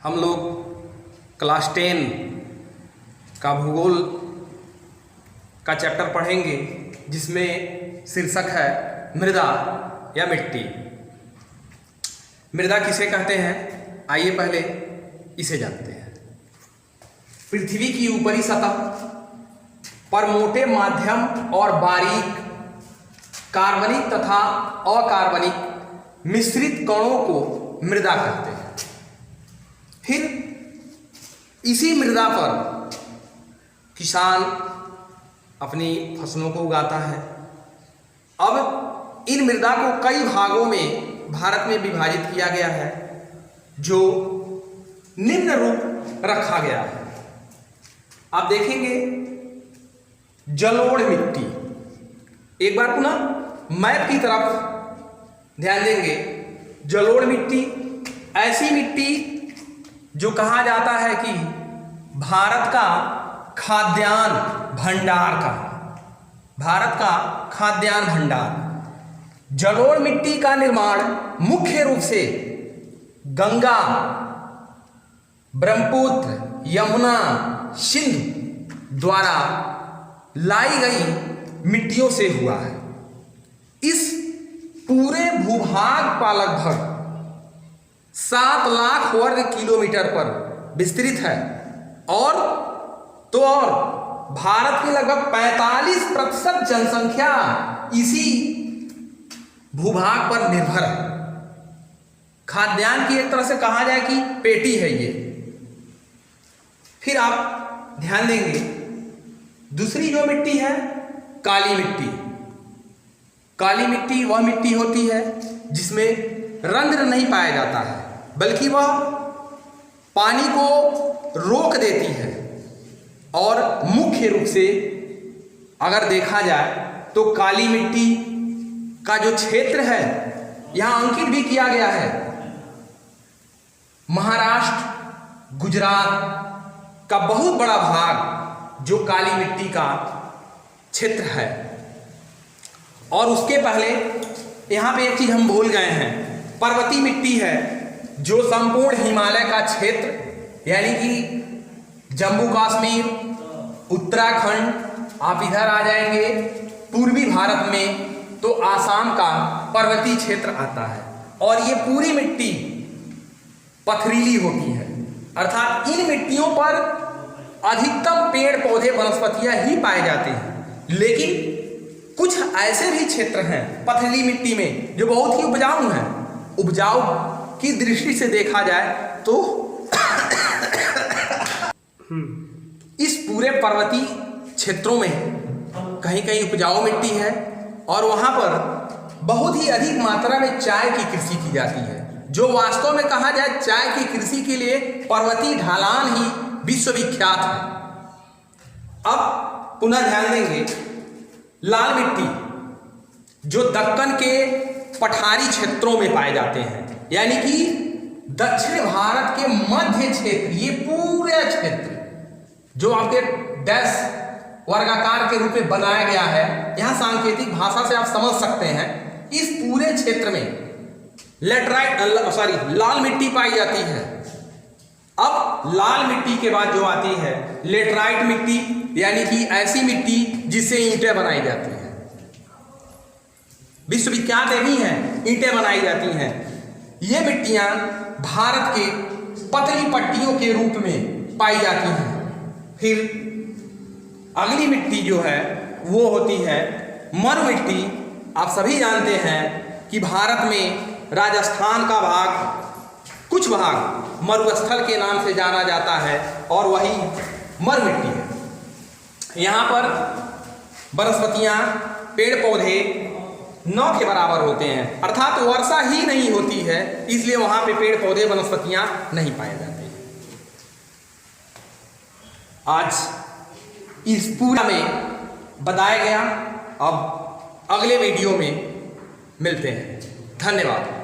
हम लोग क्लास 10 का भूगोल का चैप्टर पढ़ेंगे जिसमें शीर्षक है मृदा या मिट्टी। मृदा किसे कहते हैं, आइए पहले इसे जानते हैं। पृथ्वी की ऊपरी सतह पर मोटे, माध्यम और बारीक कार्बनिक तथा अकार्बनिक मिश्रित कणों को मृदा कहते हैं। फिर इसी मृदा पर किसान अपनी फसलों को उगाता है। अब इन मृदा को कई भागों में भारत में विभाजित किया गया है जो निम्न रूप रखा गया है। आप देखेंगे जलोढ़ मिट्टी, एक बार पुनः मैप की तरफ ध्यान देंगे। जलोढ़ मिट्टी ऐसी मिट्टी जो कहा जाता है कि भारत का खाद्यान्न भंडार का, भारत का खाद्यान्न भंडार। जलोढ़ मिट्टी का निर्माण मुख्य रूप से गंगा, ब्रह्मपुत्र, यमुना, सिंधु द्वारा लाई गई मिट्टियों से हुआ है। इस पूरे भूभाग का लगभग 7 लाख वर्ग किलोमीटर पर विस्तृत है और भारत की लगभग 45% जनसंख्या इसी भूभाग पर निर्भर है। खाद्यान्न की एक तरह से कहा जाए कि पेटी है ये। फिर आप ध्यान देंगे दूसरी जो मिट्टी है काली मिट्टी। काली मिट्टी वह मिट्टी होती है जिसमें रंध्र नहीं पाया जाता है, बल्कि वह पानी को रोक देती है। और मुख्य रूप से अगर देखा जाए तो काली मिट्टी का जो क्षेत्र है यहां अंकित भी किया गया है। महाराष्ट्र, गुजरात का बहुत बड़ा भाग जो काली मिट्टी का क्षेत्र है। और उसके पहले यहां पे एक चीज हम भूल गए हैं, पर्वतीय मिट्टी है जो संपूर्ण हिमालय का क्षेत्र यानी कि जम्मू कश्मीर, उत्तराखंड, आप इधर आ जाएंगे पूर्वी भारत में तो आसाम का पर्वतीय क्षेत्र आता है। और ये पूरी मिट्टी पथरीली होती है, अर्थात इन मिट्टियों पर अधिकतम पेड़ पौधे वनस्पतियां ही पाए जाते हैं। लेकिन कुछ ऐसे भी क्षेत्र हैं पथरीली मिट्टी में जो बहुत ही उपजाऊ हैं। उपजाऊ की दृष्टि से देखा जाए तो इस पूरे पर्वतीय क्षेत्रों में कहीं कहीं उपजाऊ मिट्टी है और वहां पर बहुत ही अधिक मात्रा में चाय की कृषि की जाती है, जो वास्तव में कहा जाए चाय की कृषि के लिए पर्वतीय ढलान ही विश्वविख्यात है। अब पुनः ध्यान देंगे लाल मिट्टी जो दक्कन के पठारी क्षेत्रों में पाए जाते हैं, यानी कि दक्षिण भारत के मध्य क्षेत्र, ये पूरे क्षेत्र जो आपके डैश वर्गाकार के रूप में बनाया गया है, यहां सांकेतिक भाषा से आप समझ सकते हैं। इस पूरे क्षेत्र में लाल मिट्टी पाई जाती है। अब लाल मिट्टी के बाद जो आती है लेटराइट मिट्टी, यानी कि ऐसी मिट्टी जिससे ईंटें बनाई जाती हैं। विश्वविख्यात भी हैं, ईंटें बनाई जाती हैं। ये मिट्टियां भारत के पतली पट्टियों के रूप में पाई जाती हैं। फिर अगली मिट्टी जो है वो होती है मरु मिट्टी। आप सभी जानते हैं कि भारत में राजस्थान का भाग, कुछ भाग मरुस्थल के नाम से जाना जाता है और वही मरु मिट्टी है। यहाँ पर वनस्पतियाँ, पेड़ पौधे 9 के बराबर होते हैं, अर्थात वर्षा ही नहीं होती है, इसलिए वहाँ पे पेड़ पौधे वनस्पतियाँ नहीं पाए जाते। आज इस पूरा में बताया गया। अब अगले वीडियो में मिलते हैं। धन्यवाद।